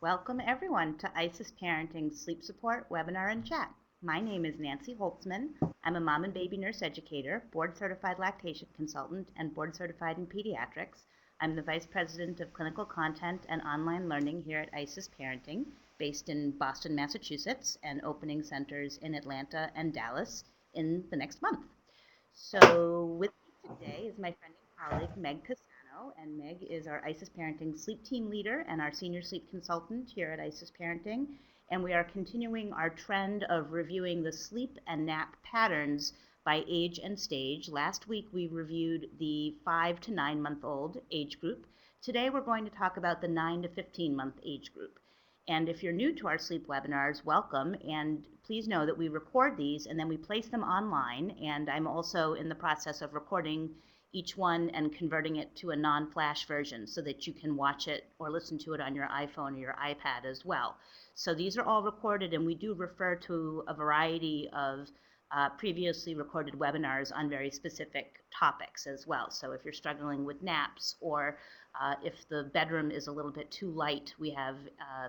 Welcome everyone to IsisParenting Sleep Support Webinar and Chat. My name is Nancy Holtzman. I'm a mom and baby nurse educator, board certified lactation consultant, and board certified in pediatrics. I'm the Vice President of Clinical Content and Online Learning here at IsisParenting, based in Boston, Massachusetts, and opening centers in Atlanta and Dallas in the next month. So with me today is my friend and colleague, Meg Cassano, and Meg is our IsisParenting Sleep Team Leader and our Senior Sleep Consultant here at IsisParenting. And we are continuing our trend of reviewing the sleep and nap patterns by age and stage. Last week we reviewed the 5 to 9 month old age group. Today we're going to talk about the 9 to 15 month age group. And if you're new to our sleep webinars, welcome, and please know that we record these and then we place them online, and I'm also in the process of recording each one and converting it to a non-flash version so that you can watch it or listen to it on your iPhone or your iPad as well. So these are all recorded, and we do refer to a variety of previously recorded webinars on very specific topics as well. So if you're struggling with naps, or if the bedroom is a little bit too light, we have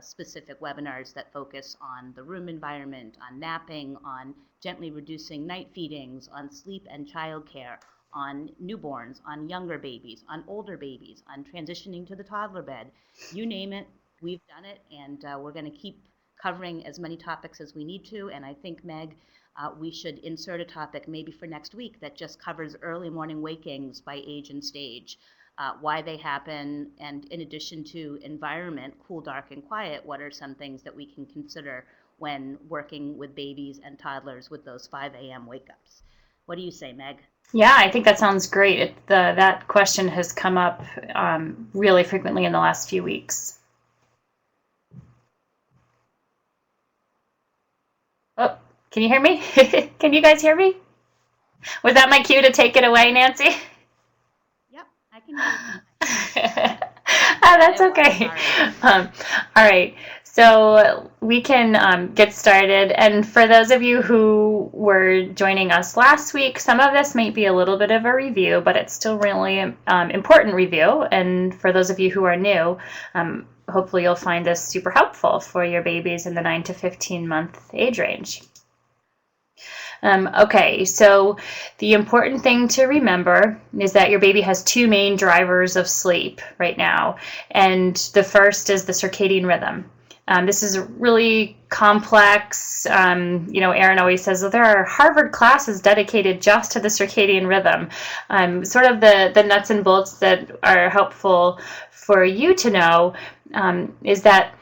specific webinars that focus on the room environment, on napping, on gently reducing night feedings, on sleep and childcare, on newborns, on younger babies, on older babies, on transitioning to the toddler bed. You name it, we've done it, and we're going to keep covering as many topics as we need to. And I think, Meg, we should insert a topic maybe for next week that just covers early morning wakings by age and stage, why they happen, and in addition to environment, cool, dark, and quiet, what are some things that we can consider when working with babies and toddlers with those 5 a.m. wake-ups. What do you say, Meg? Yeah, I think that sounds great. That question has come up really frequently in the last few weeks. Oh, can you hear me? Can you guys hear me? Was that my cue to take it away, Nancy? Yep, I can hear you. That's okay. All right. So we can get started. And for those of you who were joining us last week, some of this might be a little bit of a review, but it's still really important review. And for those of you who are new, hopefully you'll find this super helpful for your babies in the 9 to 15 month age range. Okay, so the important thing to remember is that your baby has 2 main drivers of sleep right now. And the first is the circadian rhythm. This is really complex. Aaron always says that there are Harvard classes dedicated just to the circadian rhythm. Sort of the nuts and bolts that are helpful for you to know is that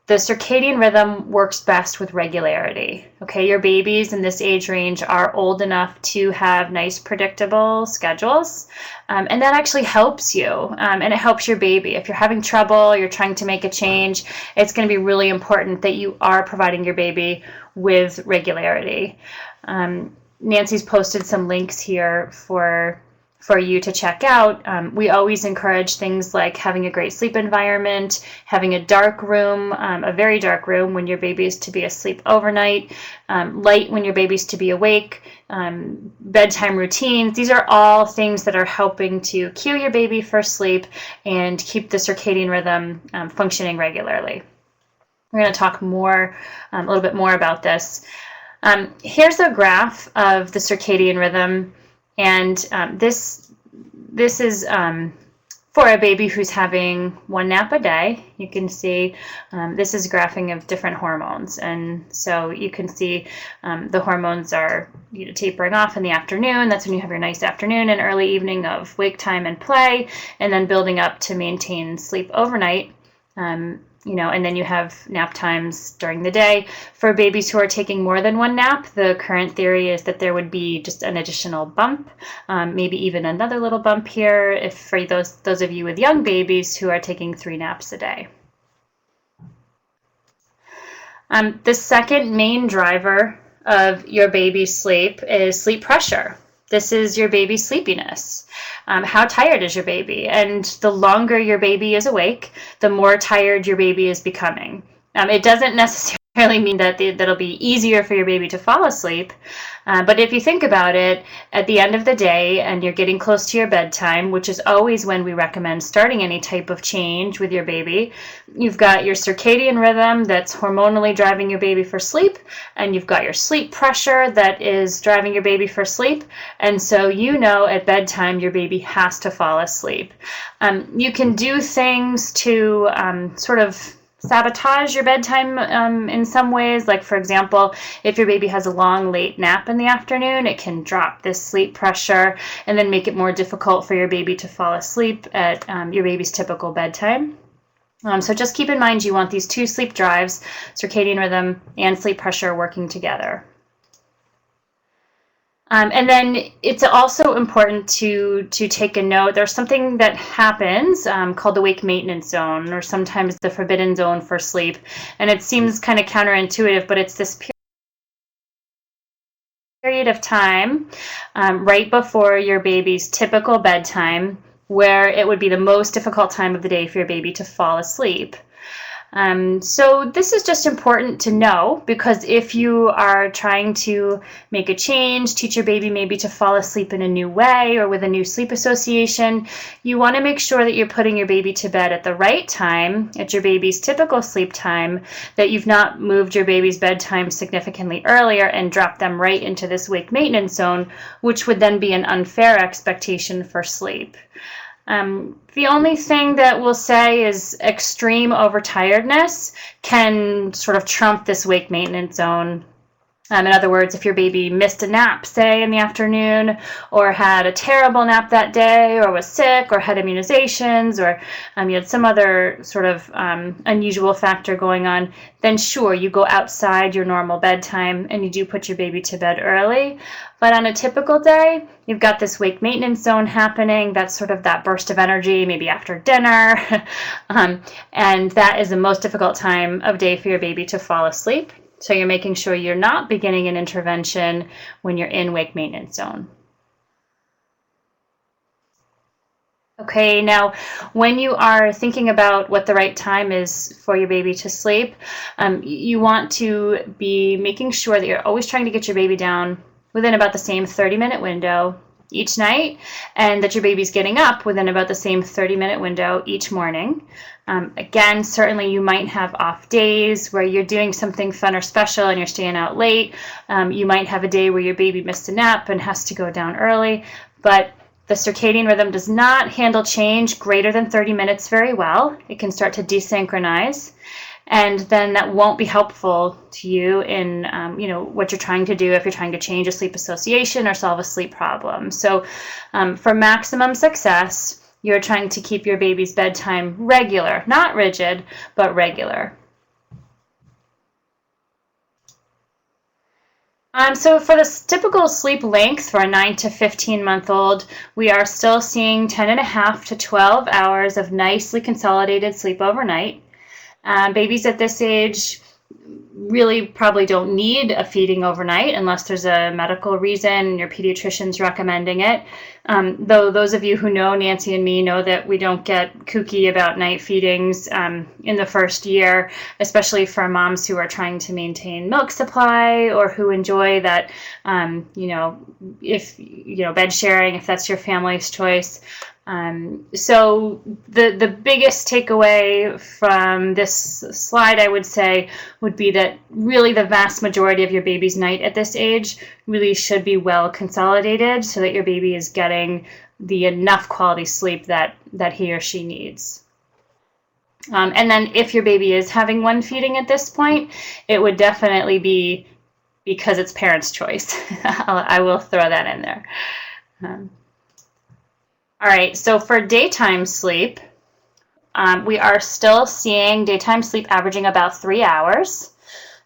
the circadian rhythm works best with regularity. Okay, your babies in this age range are old enough to have nice, predictable schedules, and that actually helps you, and it helps your baby. If you're having trouble, you're trying to make a change, it's going to be really important that you are providing your baby with regularity. Nancy's posted some links here for you to check out. We always encourage things like having a great sleep environment, having a dark room, a very dark room when your baby is to be asleep overnight, light when your baby's to be awake, bedtime routines. These are all things that are helping to cue your baby for sleep and keep the circadian rhythm functioning regularly. We're going to talk a little bit more about this. Here's a graph of the circadian rhythm. And this is for a baby who's having 1 nap a day. You can see this is graphing of different hormones. And so you can see the hormones are tapering off in the afternoon. That's when you have your nice afternoon and early evening of wake time and play, and then building up to maintain sleep overnight. And then you have nap times during the day. For babies who are taking more than 1 nap, the current theory is that there would be just an additional bump, maybe even another little bump here if for those of you with young babies who are taking 3 naps a day. The second main driver of your baby's sleep is sleep pressure. This is your baby's sleepiness. How tired is your baby? And the longer your baby is awake, the more tired your baby is becoming. It doesn't necessarily Really mean that that'll be easier for your baby to fall asleep. But if you think about it, at the end of the day and you're getting close to your bedtime, which is always when we recommend starting any type of change with your baby, you've got your circadian rhythm that's hormonally driving your baby for sleep, and you've got your sleep pressure that is driving your baby for sleep. And so at bedtime your baby has to fall asleep. You can do things to sort of sabotage your bedtime in some ways. Like, for example, if your baby has a long late nap in the afternoon, it can drop this sleep pressure and then make it more difficult for your baby to fall asleep at your baby's typical bedtime. So just keep in mind you want these two sleep drives, circadian rhythm and sleep pressure, working together. And then it's also important to take a note. There's something that happens called the wake maintenance zone, or sometimes the forbidden zone for sleep. And it seems kind of counterintuitive, but it's this period of time right before your baby's typical bedtime where it would be the most difficult time of the day for your baby to fall asleep. So this is just important to know, because if you are trying to make a change, teach your baby maybe to fall asleep in a new way or with a new sleep association, you want to make sure that you're putting your baby to bed at the right time, at your baby's typical sleep time, that you've not moved your baby's bedtime significantly earlier and dropped them right into this wake maintenance zone, which would then be an unfair expectation for sleep. The only thing that we'll say is extreme overtiredness can sort of trump this wake maintenance zone. In other words, if your baby missed a nap, say, in the afternoon, or had a terrible nap that day, or was sick, or had immunizations, or you had some other sort of unusual factor going on, then sure, you go outside your normal bedtime and you do put your baby to bed early. But on a typical day, you've got this wake maintenance zone happening. That's sort of that burst of energy, maybe after dinner. And that is the most difficult time of day for your baby to fall asleep. So you're making sure you're not beginning an intervention when you're in wake maintenance zone. Okay, now when you are thinking about what the right time is for your baby to sleep, you want to be making sure that you're always trying to get your baby down within about the same 30-minute window each night, and that your baby's getting up within about the same 30-minute window each morning. Again, certainly you might have off days where you're doing something fun or special and you're staying out late. You might have a day where your baby missed a nap and has to go down early, but the circadian rhythm does not handle change greater than 30 minutes very well. It can start to desynchronize, and then that won't be helpful to you in what you're trying to do if you're trying to change a sleep association or solve a sleep problem. So for maximum success, you're trying to keep your baby's bedtime regular, not rigid, but regular. So for the typical sleep length for a 9 to 15-month-old, we are still seeing 10.5 to 12 hours of nicely consolidated sleep overnight. Babies at this age really probably don't need a feeding overnight unless there's a medical reason and your pediatrician's recommending it. Though those of you who know Nancy and me know that we don't get kooky about night feedings in the first year, especially for moms who are trying to maintain milk supply or who enjoy that, if bed sharing, if that's your family's choice. So the biggest takeaway from this slide, I would say, would be that really the vast majority of your baby's night at this age really should be well consolidated so that your baby is getting the enough quality sleep that he or she needs. And then if your baby is having one feeding at this point, it would definitely be because it's parents' choice. I will throw that in there. All right, so for daytime sleep, we are still seeing daytime sleep averaging about 3 hours.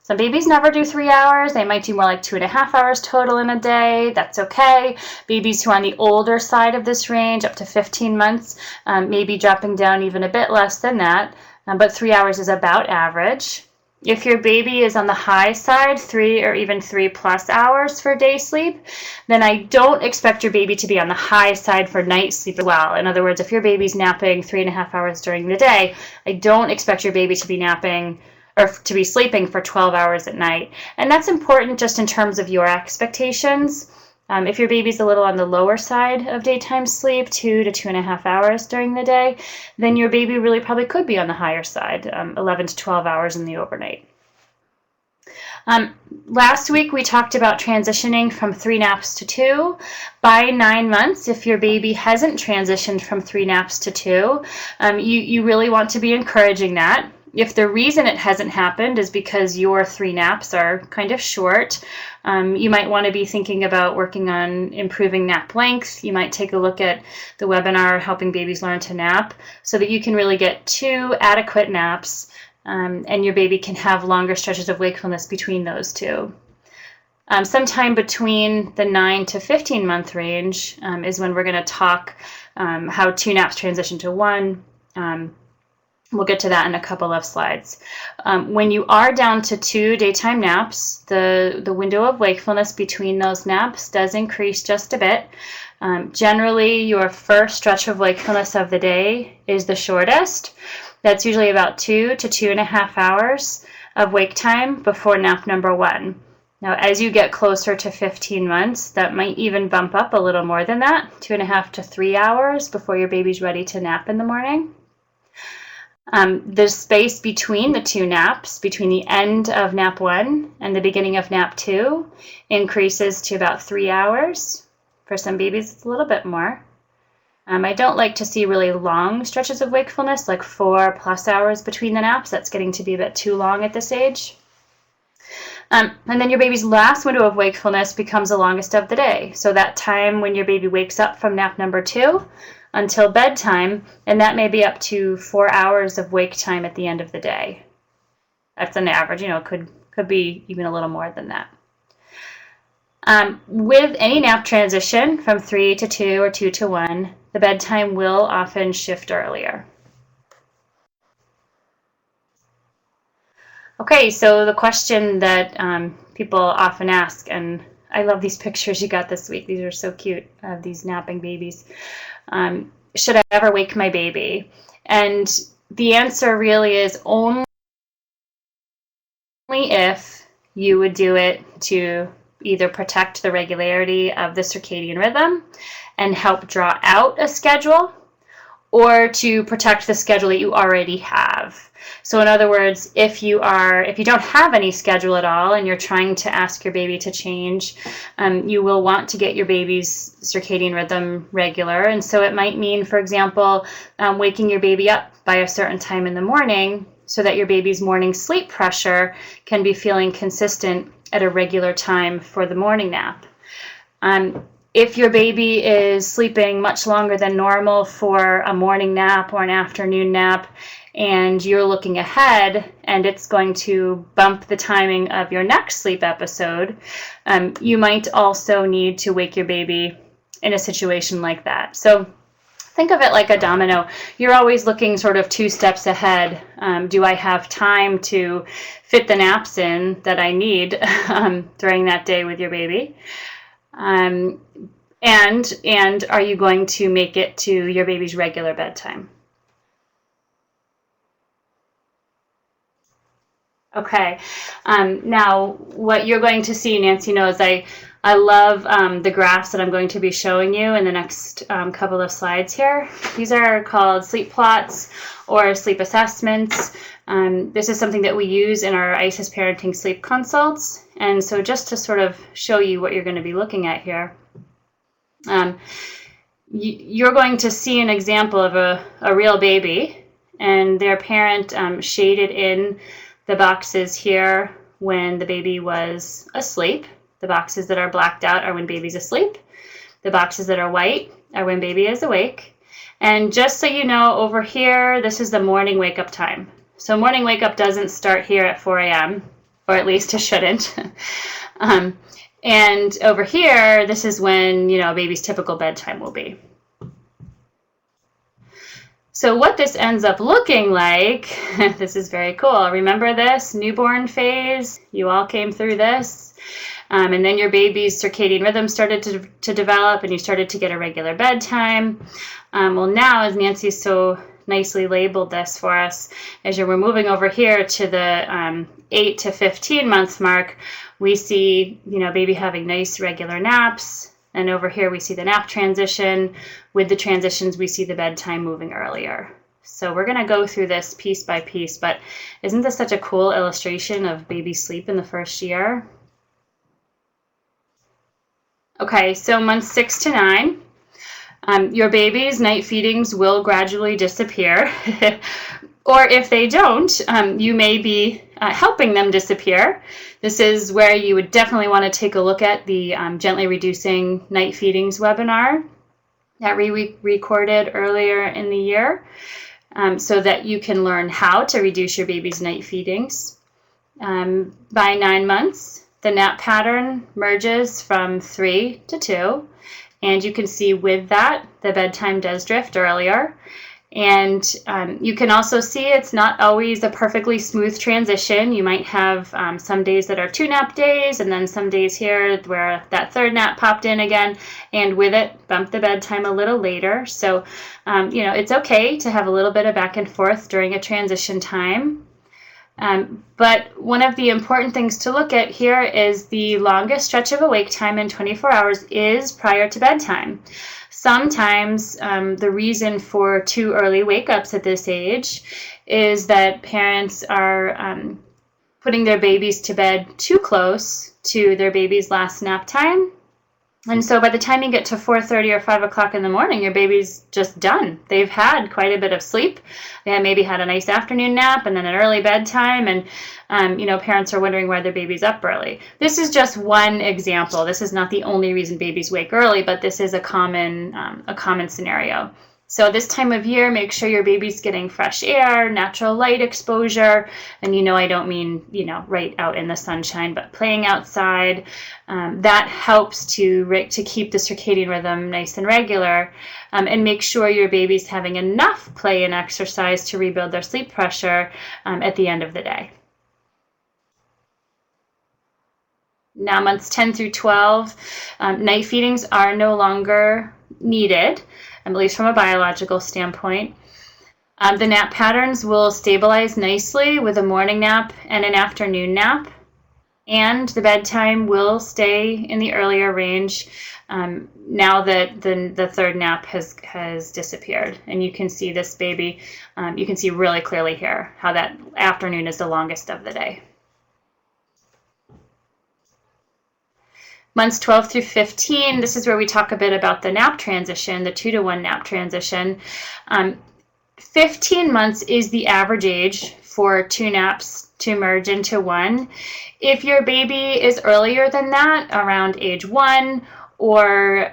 Some babies never do 3 hours. They might do more like 2.5 hours total in a day. That's okay. Babies who are on the older side of this range, up to 15 months, may be dropping down even a bit less than that, but 3 hours is about average. If your baby is on the high side, 3 or even 3+ hours for day sleep, then I don't expect your baby to be on the high side for night sleep as well. In other words, if your baby's napping 3.5 hours during the day, I don't expect your baby to be napping or to be sleeping for 12 hours at night. And that's important just in terms of your expectations. If your baby's a little on the lower side of daytime sleep, 2 to 2.5 hours during the day, then your baby really probably could be on the higher side, 11 to 12 hours in the overnight. Last week we talked about transitioning from 3 naps to 2. By 9 months, if your baby hasn't transitioned from 3 naps to 2, you really want to be encouraging that. If the reason it hasn't happened is because your 3 naps are kind of short, you might want to be thinking about working on improving nap length. You might take a look at the webinar, Helping Babies Learn to Nap, so that you can really get 2 adequate naps, and your baby can have longer stretches of wakefulness between those 2. Sometime between the 9 to 15 month range is when we're going to talk how 2 naps transition to 1. We'll get to that in a couple of slides. When you are down to 2 daytime naps, the window of wakefulness between those naps does increase just a bit. Generally, your first stretch of wakefulness of the day is the shortest. That's usually about 2 to 2.5 hours of wake time before nap number 1. Now, as you get closer to 15 months, that might even bump up a little more than that, 2.5 to 3 hours before your baby's ready to nap in the morning. The space between the 2 naps, between the end of nap 1 and the beginning of nap 2, increases to about 3 hours. For some babies, it's a little bit more. I don't like to see really long stretches of wakefulness, like 4+ hours between the naps. That's getting to be a bit too long at this age. And then your baby's last window of wakefulness becomes the longest of the day. So that time when your baby wakes up from nap number 2 until bedtime, and that may be up to 4 hours of wake time at the end of the day. That's an average, could be even a little more than that. With any nap transition from 3 to 2 or 2 to 1, the bedtime will often shift earlier. Okay, so the question that people often ask, and I love these pictures you got this week. These are so cute, of these napping babies. Should I ever wake my baby? And the answer really is only if you would do it to either protect the regularity of the circadian rhythm and help draw out a schedule, or to protect the schedule that you already have. So in other words, if you don't have any schedule at all and you're trying to ask your baby to change, you will want to get your baby's circadian rhythm regular. And so it might mean, for example, waking your baby up by a certain time in the morning so that your baby's morning sleep pressure can be feeling consistent at a regular time for the morning nap. If your baby is sleeping much longer than normal for a morning nap or an afternoon nap, and you're looking ahead and it's going to bump the timing of your next sleep episode, you might also need to wake your baby in a situation like that. So think of it like a domino. You're always looking sort of 2 steps ahead. Do I have time to fit the naps in that I need during that day with your baby? And are you going to make it to your baby's regular bedtime? Okay, now what you're going to see, Nancy knows, I love the graphs that I'm going to be showing you in the next couple of slides here. These are called sleep plots or sleep assessments. This is something that we use in our IsisParenting sleep consults. And so just to sort of show you what you're going to be looking at here, you're going to see an example of a real baby, and their parent shaded in the boxes here when the baby was asleep. The boxes that are blacked out are when baby's asleep. The boxes that are white are when baby is awake. And just so you know, over here, this is the morning wake up time. So morning wake up doesn't start here at 4 a.m., or at least it shouldn't. And over here, this is when, baby's typical bedtime will be. So what this ends up looking like, this is very cool. Remember this newborn phase? You all came through this. And then your baby's circadian rhythm started to develop and you started to get a regular bedtime. Well, now, as Nancy so nicely labeled this for us. As we're moving over here to the 8 to 15 month mark, we see, baby having nice regular naps. And over here we see the nap transition. With the transitions, we see the bedtime moving earlier. So we're going to go through this piece by piece, but isn't this such a cool illustration of baby sleep in the first year? Okay, so months 6 to 9. Your baby's night feedings will gradually disappear, or if they don't, you may be helping them disappear. This is where you would definitely want to take a look at the Gently Reducing Night Feedings webinar that we recorded earlier in the year, so that you can learn how to reduce your baby's night feedings. By 9 months, the nap pattern merges from 3 to 2. And you can see with that, the bedtime does drift earlier. And you can also see it's not always a perfectly smooth transition. You might have some days that are 2 nap days, and then some days here where that 3rd nap popped in again, and with it, bump the bedtime a little later. So, it's okay to have a little bit of back and forth during a transition time. But one of the important things to look at here is the longest stretch of awake time in 24 hours is prior to bedtime. Sometimes the reason for too early wake-ups at this age is that parents are putting their babies to bed too close to their baby's last nap time. And so by the time you get to 4:30 or 5 o'clock in the morning, your baby's just done. They've had quite a bit of sleep. They maybe had a nice afternoon nap and then an early bedtime. And, parents are wondering why their baby's up early. This is just one example. This is not the only reason babies wake early, but this is a common scenario. So this time of year, make sure your baby's getting fresh air, natural light exposure. And I don't mean, right out in the sunshine, but playing outside. That helps to keep the circadian rhythm nice and regular. And make sure your baby's having enough play and exercise to rebuild their sleep pressure at the end of the day. Now, months 10 through 12, night feedings are no longer needed, at least from a biological standpoint. The nap patterns will stabilize nicely with a morning nap and an afternoon nap, and the bedtime will stay in the earlier range now that the 3rd nap has disappeared. And you can see this baby, you can see really clearly here how that afternoon is the longest of the day. Months 12 through 15, this is where we talk a bit about the nap transition, the 2-to-1 nap transition. 15 months is the average age for 2 naps to merge into 1. If your baby is earlier than that, around age 1, or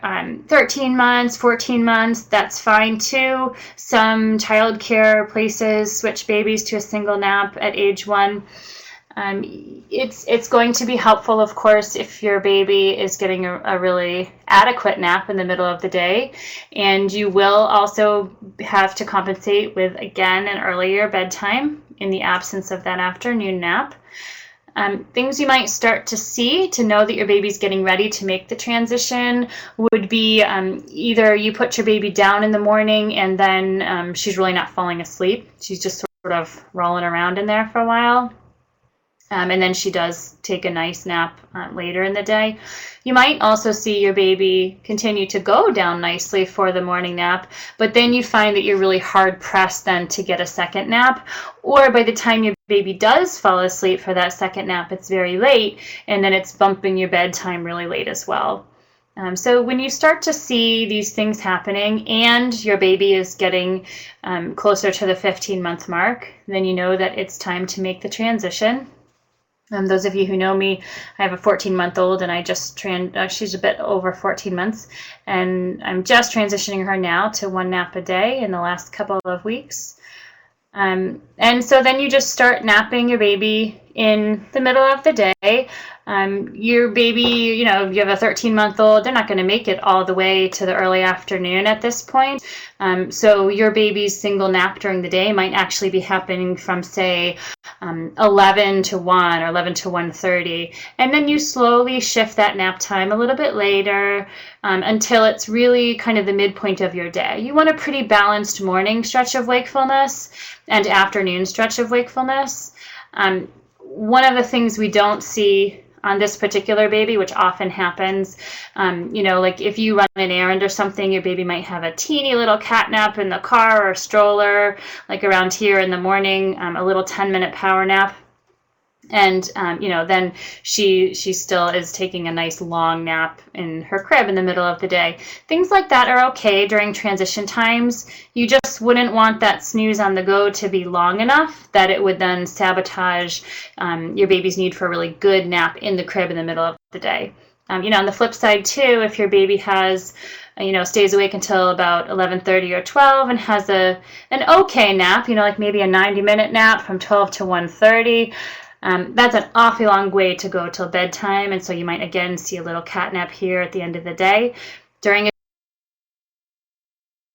13 months, 14 months, that's fine too. Some childcare places switch babies to a single nap at age 1. It's going to be helpful, of course, if your baby is getting a really adequate nap in the middle of the day, and you will also have to compensate with, again, an earlier bedtime in the absence of that afternoon nap. Things you might start to see to know that your baby's getting ready to make the transition would be either you put your baby down in the morning and then she's really not falling asleep. She's just sort of rolling around in there for a while. And then she does take a nice nap later in the day. You might also see your baby continue to go down nicely for the morning nap, but then you find that you're really hard pressed then to get a second nap, or by the time your baby does fall asleep for that second nap, it's very late, and then it's bumping your bedtime really late as well. So when you start to see these things happening and your baby is getting closer to the 15-month mark, then you know that it's time to make the transition. Those of you who know me, I have a 14-month-old, and I just she's a bit over 14 months, and I'm just transitioning her now to 1 nap a day in the last couple of weeks. And so then you just start napping your baby in the middle of the day. Your baby, you know, if you have a 13-month-old, they're not going to make it all the way to the early afternoon at this point. So your baby's single nap during the day might actually be happening from, say, 11 to 1 or 11 to 1:30. And then you slowly shift that nap time a little bit later until it's really kind of the midpoint of your day. You want a pretty balanced morning stretch of wakefulness and afternoon stretch of wakefulness. One of the things we don't see on this particular baby, which often happens, you know, like if you run an errand or something, your baby might have a teeny little cat nap in the car or stroller, like around here in the morning, a little 10-minute power nap. And, you know, then she still is taking a nice long nap in her crib in the middle of the day. Things like that are okay during transition times. You just wouldn't want that snooze on the go to be long enough that it would then sabotage your baby's need for a really good nap in the crib in the middle of the day. You know, on the flip side too, if your baby has, you know, stays awake until about 11:30 or 12 and has an okay nap, you know, like maybe a 90-minute nap from 12 to 1:30, that's an awfully long way to go till bedtime, and so you might again see a little cat nap here at the end of the day. During a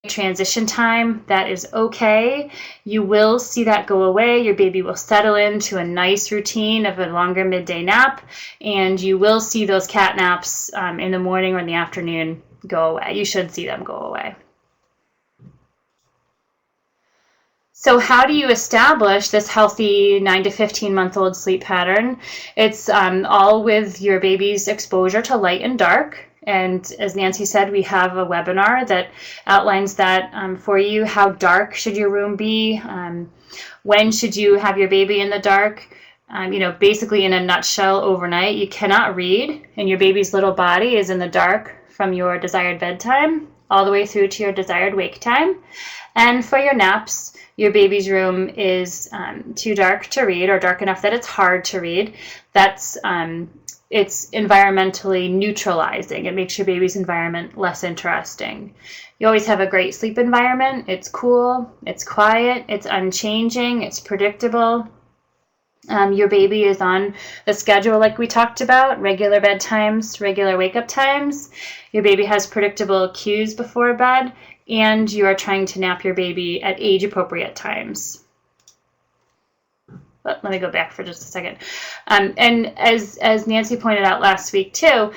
transition time, that is okay. You will see that go away. Your baby will settle into a nice routine of a longer midday nap, and you will see those cat naps in the morning or in the afternoon go away. You should see them go away. So how do you establish this healthy 9 to 15-month-old sleep pattern? It's all with your baby's exposure to light and dark. And as Nancy said, we have a webinar that outlines that for you. How dark should your room be? When should you have your baby in the dark? You know, basically in a nutshell, overnight, you cannot read, and your baby's little body is in the dark from your desired bedtime all the way through to your desired wake time. And for your naps, your baby's room is too dark to read or dark enough that it's hard to read. That's it's environmentally neutralizing. It makes your baby's environment less interesting. You always have a great sleep environment. It's cool, it's quiet, it's unchanging, it's predictable. Your baby is on the schedule like we talked about, regular bedtimes, regular wake-up times. Your baby has predictable cues before bed, and you are trying to nap your baby at age-appropriate times. But let me go back for just a second. And as Nancy pointed out last week too,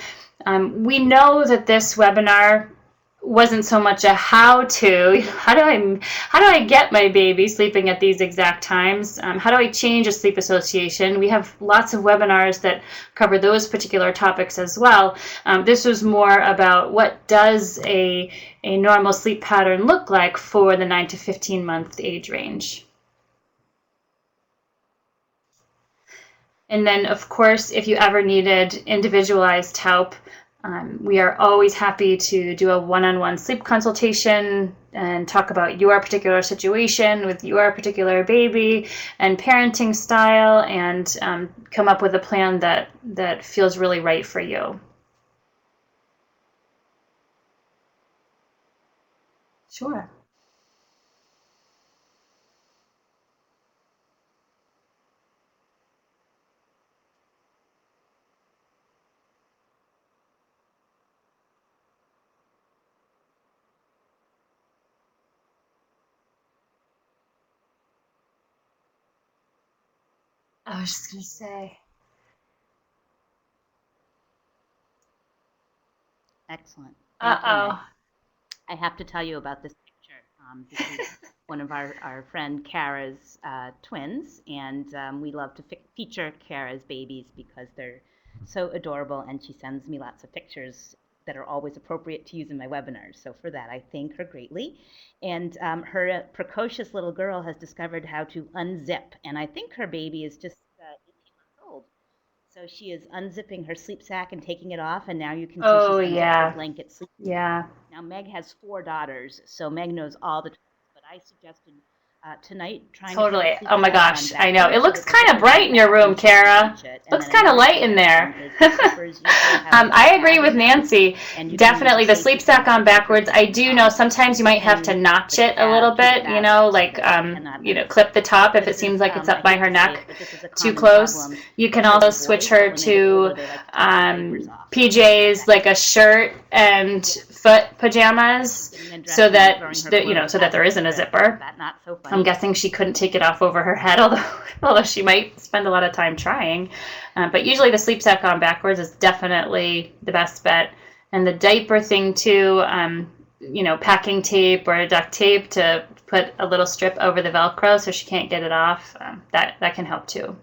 we know that this webinar wasn't so much a how-to. How do I get my baby sleeping at these exact times? How do I change a sleep association? We have lots of webinars that cover those particular topics as well. This was more about what does a normal sleep pattern look like for the 9 to 15-month age range. And then, of course, if you ever needed individualized help, we are always happy to do a one-on-one sleep consultation and talk about your particular situation with your particular baby and parenting style, and come up with a plan that feels really right for you. Sure. I was just going to say. Excellent. Thank you, Meg. Uh-oh. I have to tell you about this picture. This is one of our friend Kara's twins, and we love to feature Kara's babies because they're so adorable, and she sends me lots of pictures that are always appropriate to use in my webinars. So for that, I thank her greatly. And her precocious little girl has discovered how to unzip, and I think her baby is just 18 months old. So she is unzipping her sleep sack and taking it off, and now you can see Oh, she's unzipped yeah. her blanket sleep. Yeah. Now Meg has 4 daughters, so Meg knows all the tricks, but I suggested tonight, trying Totally. to Oh my gosh, I know. It so looks that kind of bright in your room, Kara. Looks kind of light in there. I agree with Nancy. Definitely the sleep sack on backwards. I do know sometimes you might have to notch it a little bit, like, clip the top if it seems like it's up by her neck too close. You can also switch her to PJs, like a shirt and foot pajamas, so that there isn't a zipper. I'm guessing she couldn't take it off over her head, although she might spend a lot of time trying. But usually the sleep sack on backwards is definitely the best bet. And the diaper thing too, packing tape or duct tape to put a little strip over the Velcro so she can't get it off, that can help too.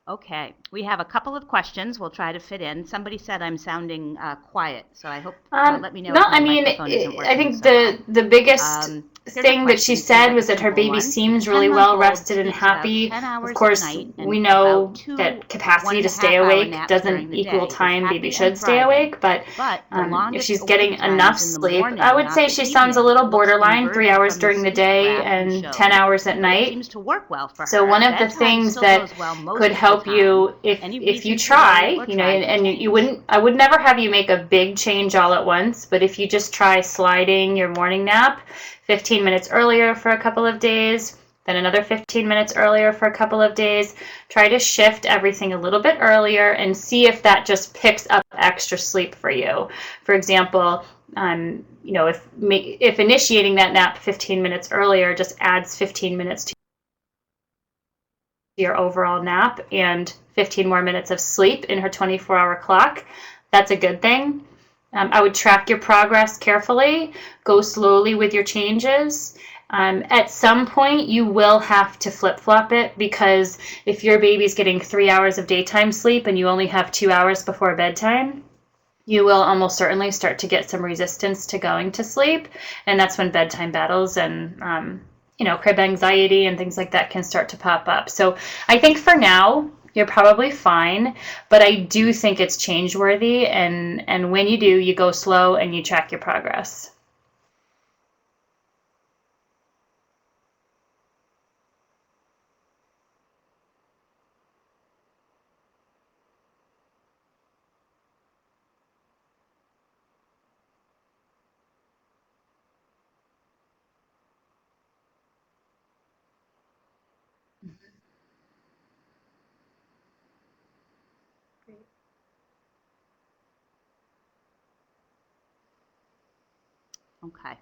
Okay, we have a couple of questions we'll try to fit in. Somebody said I'm sounding quiet, so I hope let me know no, if my I mean, microphone isn't working. I think the biggest thing that she said was that her baby seems really well rested and happy. Of course, we know that capacity to stay awake doesn't equal time baby should stay awake, but if she's getting enough sleep, I would say she sounds a little borderline, 3 hours during the day and 10 hours at night. Seems to work well for her. So one of the things that could help you if you try, and I would never have you make a big change all at once, but if you just try sliding your morning nap 15 minutes earlier for a couple of days, then another 15 minutes earlier for a couple of days, try to shift everything a little bit earlier and see if that just picks up extra sleep for you. For example, if initiating that nap 15 minutes earlier just adds 15 minutes to your overall nap and 15 more minutes of sleep in her 24-hour clock, that's a good thing. I would track your progress carefully, go slowly with your changes. At some point, you will have to flip-flop it, because if your baby's getting 3 hours of daytime sleep and you only have 2 hours before bedtime, you will almost certainly start to get some resistance to going to sleep, and that's when bedtime battles and crib anxiety and things like that can start to pop up. So I think for now, you're probably fine, but I do think it's change-worthy, and when you do, you go slow and you track your progress. Okay.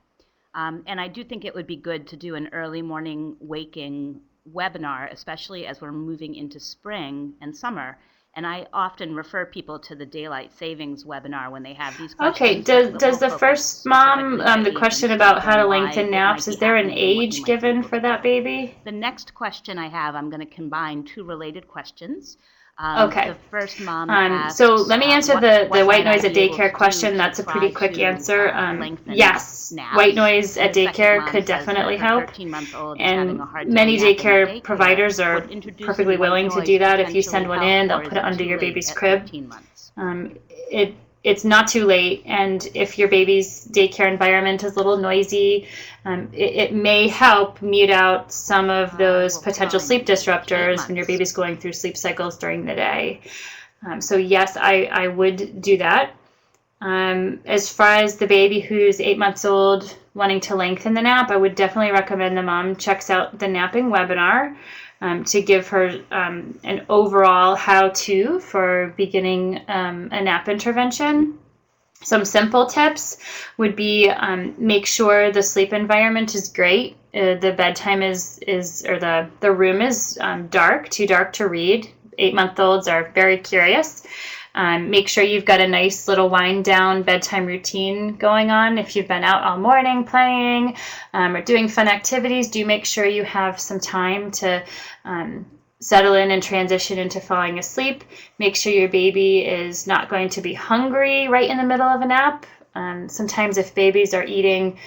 And I do think it would be good to do an early morning waking webinar, especially as we're moving into spring and summer. And I often refer people to the daylight savings webinar when they have these questions. Okay, does the first mom, the question about how to lengthen naps, is there an age given for that baby? The next question I have, I'm going to combine two related questions. Okay. The first mom asks, so let me answer the white noise at daycare question. That's a pretty quick answer. Yes, white noise at daycare could definitely help. And many daycare providers are perfectly willing to do that. If you send one in, they'll put it under your baby's crib. It's not too late, and if your baby's daycare environment is a little noisy, it may help mute out some of those potential sleep disruptors when your baby's going through sleep cycles during the day. So yes, I would do that. As far as the baby who's 8 months old wanting to lengthen the nap, I would definitely recommend the mom checks out the napping webinar to give her an overall how-to for beginning a nap intervention. Some simple tips would be make sure the sleep environment is great. The bedtime the room is dark, too dark to read. 8-month-olds are very curious. Make sure you've got a nice little wind down bedtime routine going on. If you've been out all morning playing or doing fun activities, do make sure you have some time to settle in and transition into falling asleep. Make sure your baby is not going to be hungry right in the middle of a nap. Sometimes if babies are eating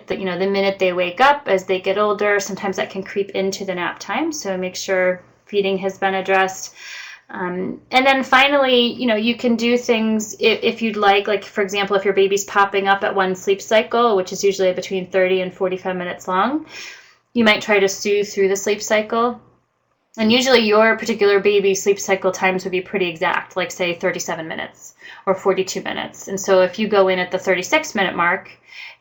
the minute they wake up, as they get older, sometimes that can creep into the nap time. So make sure feeding has been addressed. And then finally, you can do things if you'd like for example, if your baby's popping up at one sleep cycle, which is usually between 30 and 45 minutes long, you might try to soothe through the sleep cycle. And usually your particular baby's sleep cycle times would be pretty exact, like say 37 minutes or 42 minutes. And so if you go in at the 36-minute mark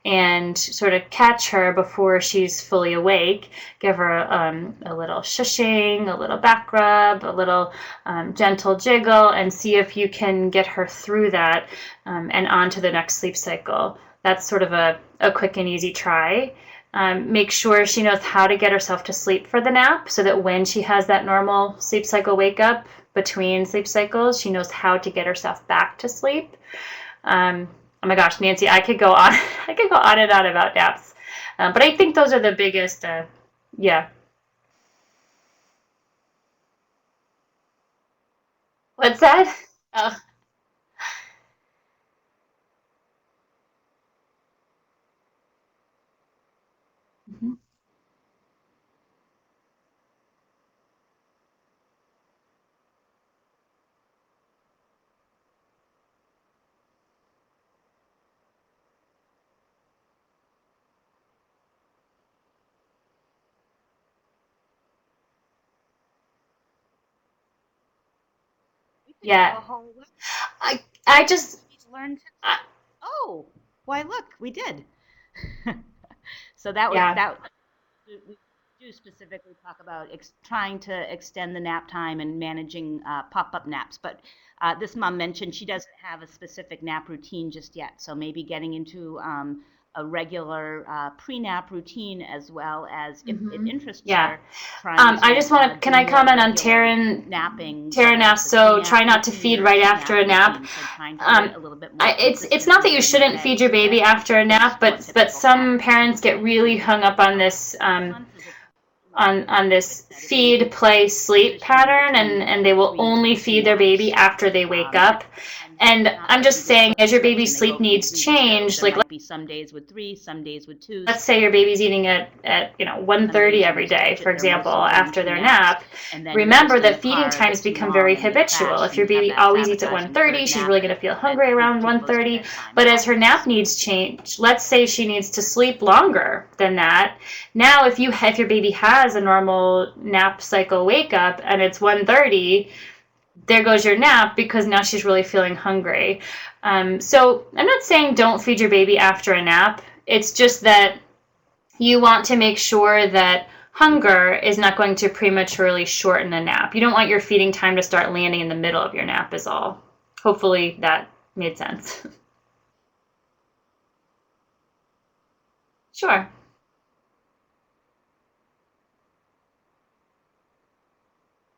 and sort of catch her before she's fully awake, give her a little shushing, a little back rub, a little gentle jiggle, and see if you can get her through that and on to the next sleep cycle. That's sort of a quick and easy try. Make sure she knows how to get herself to sleep for the nap, so that when she has that normal sleep cycle wake up between sleep cycles, she knows how to get herself back to sleep. Oh my gosh, Nancy, I could go on. I could go on and on about naps, but I think those are the biggest. Yeah. What's that? Oh. Mhm. We could do Yeah. a whole list. I just. Learn to. I, Oh, why look, we did. So that was yeah. that. We do specifically talk about trying to extend the nap time and managing pop-up naps. But this mom mentioned she doesn't have a specific nap routine just yet. So maybe getting into a regular pre-nap routine, as well as, if it interests Yeah. her, trying I to just want to. do Can I more comment on regular Taryn? napping, Taryn whether it's asks, a so pre-nap try not to routine feed or a right after post-nap a nap. routine. So trying to get a little bit more It's consistent not that you within the shouldn't day feed your so baby that after a it's nap, more but typical some pattern. parents get really hung up on this Months is a on fix this that if you feed, play, sleep transitioning pattern, between and they will 3 to only 2 feed their baby naps. after they wake At up. times it's And not I'm like we just just saying, flip a as your switch baby's and they go sleep from needs 3 to 2. change, There like might be some days with 3, some days with 2, let's say your baby's eating at some 1:30 days you every need to day, switch for it. They're example, mostly getting after 2 their naps, nap. and then you're Remember just in the that feeding car a bit times too become very long and you habitual. crash If and your you have baby that always eats at sabotaging 1:30, third she's nap really going to feel that hungry around is too close to 1:30. bedtime. But as her nap needs change, let's say she needs to sleep longer than that. Now, if your baby has a normal nap cycle wake up and it's 1:30, there goes your nap, because now she's really feeling hungry. So I'm not saying don't feed your baby after a nap. It's just that you want to make sure that hunger is not going to prematurely shorten the nap. You don't want your feeding time to start landing in the middle of your nap, is all. Hopefully that made sense. Sure.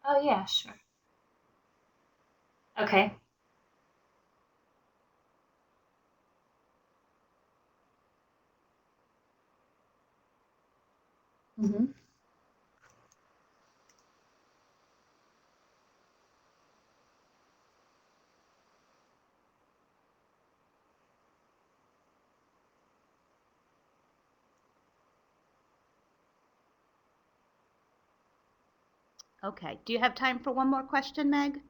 Oh, yeah, sure. Okay. Hmm. Okay. Do you have time for one more question, Meg?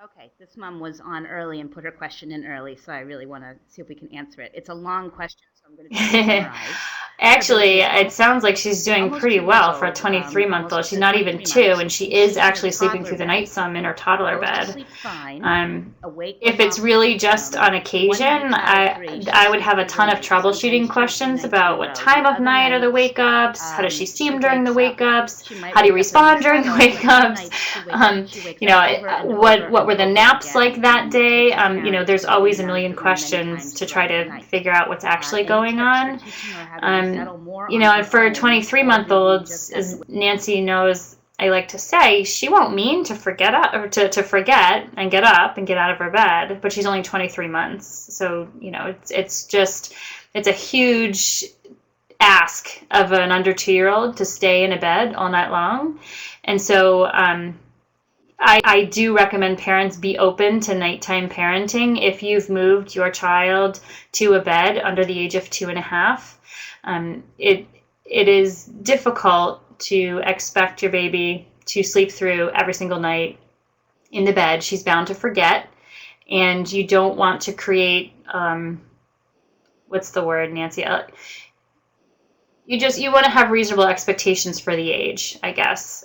Okay, this mom was on early and put her question in early, so I really want to see if we can answer it. It's a long question, so I'm going to try to summarize. Her baby Actually, is it sounds like she's doing almost pretty 2 years well for a old, 23-month-old. almost She's not even 23 two, months. and she is She's in a actually sleeping toddler through the bed, night some in her toddler goes to bed. sleep fine, Um, awake when if it's mom really puts her just down. on One occasion, night's out of 3, she'll I would sleep have a through the ton of night, sometimes troubleshooting 2 or 3 questions nights in about a what row. The time of other night are the nights, wake ups, how does she she seem during the wakes wake up. ups, She might how do you wake up and be respond during the settled, wake but some ups, nights she wakes up over and over what and were the over naps like again, that and it day? takes the parent There's sitting always and a million monitoring many questions times to try throughout the to night. figure out what's actually Any going tips for on. teaching her how to settle more on And her for own, or does it really just 23-month-olds, have to as wait? Nancy knows, I like to say she won't mean to forget up, or to forget and get up and get out of her bed, but she's only 23 months. So, it's a huge ask of an under 2-year-old to stay in a bed all night long. And so I do recommend parents be open to nighttime parenting if you've moved your child to a bed under the age of 2.5. It is difficult to expect your baby to sleep through every single night in the bed. She's bound to forget, and you don't want to create what's the word, Nancy? You want to have reasonable expectations for the age, I guess,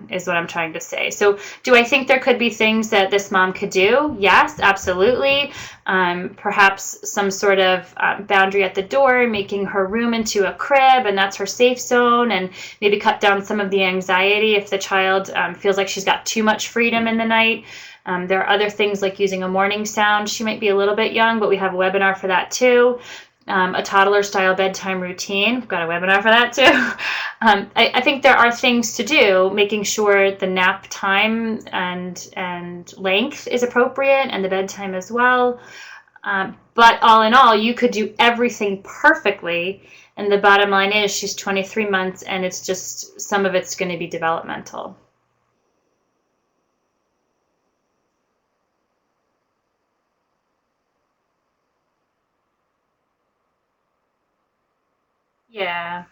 is what I'm trying to say. So do I think there could be things that this mom could do? Yes, absolutely. Perhaps some sort of boundary at the door, making her room into a crib, and that's her safe zone, and maybe cut down some of the anxiety if the child feels like she's got too much freedom in the night. There are other things like using a morning sound. She might be a little bit young, but we have a webinar for that too. A toddler-style bedtime routine. We've got a webinar for that too. I think there are things to do, making sure the nap time and length is appropriate, and the bedtime as well. But all in all, you could do everything perfectly, and the bottom line is she's 23 months, and it's just some of it's going to be developmental. Yeah,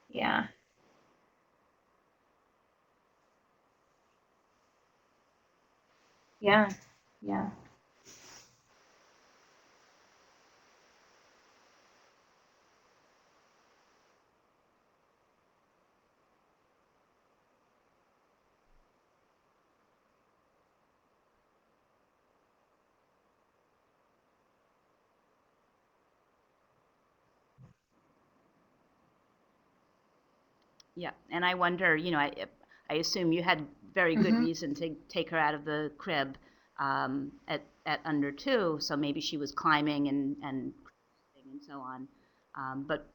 yeah, yeah, yeah. Yeah, and I wonder, I assume you had very good Mm-hmm. reason to take her out of the crib at under 2, so maybe she was climbing and so on. But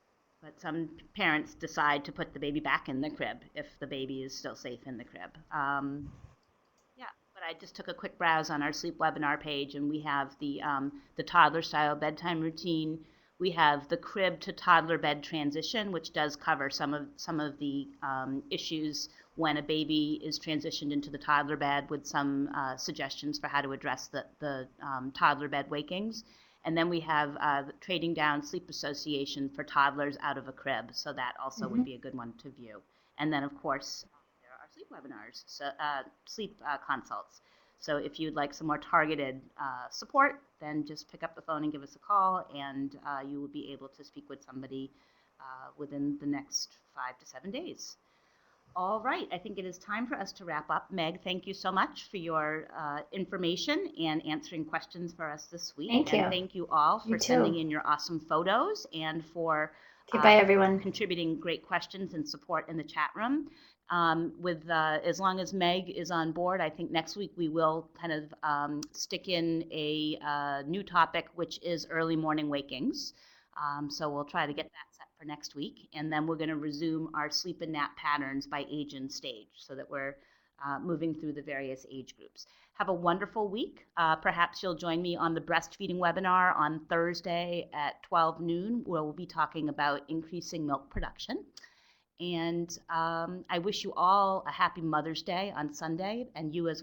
some parents decide to put the baby back in the crib if the baby is still safe in the crib. Yeah, but I just took a quick browse on our sleep webinar page, and we have the toddler style bedtime routine. We have the crib to toddler bed transition, which does cover some of the issues when a baby is transitioned into the toddler bed, with some suggestions for how to address the toddler bed wakings. And then we have the Trading Down Sleep Association for toddlers out of a crib, so that also Mm-hmm. would be a good one to view. And then, of course, there are sleep webinars, so sleep consults. So if you'd like some more targeted support, then just pick up the phone and give us a call, and you will be able to speak with somebody within the next 5 to 7 days. All right, I think it is time for us to wrap up. Meg, thank you so much for your information and answering questions for us this week. Thank And you. thank you all You for sending too. in your awesome photos and for Okay, bye everyone. contributing great questions and support in the chat room. With as long as Meg is on board, I think next week we will kind of stick in a new topic, which is early morning wakings. So we'll try to get that set for next week, and then we're going to resume our sleep and nap patterns by age and stage, so that we're moving through the various age groups. Have a wonderful week. Perhaps you'll join me on the breastfeeding webinar on Thursday at 12 noon, where we'll be talking about increasing milk production. And I wish you all a happy Mother's Day on Sunday, and you as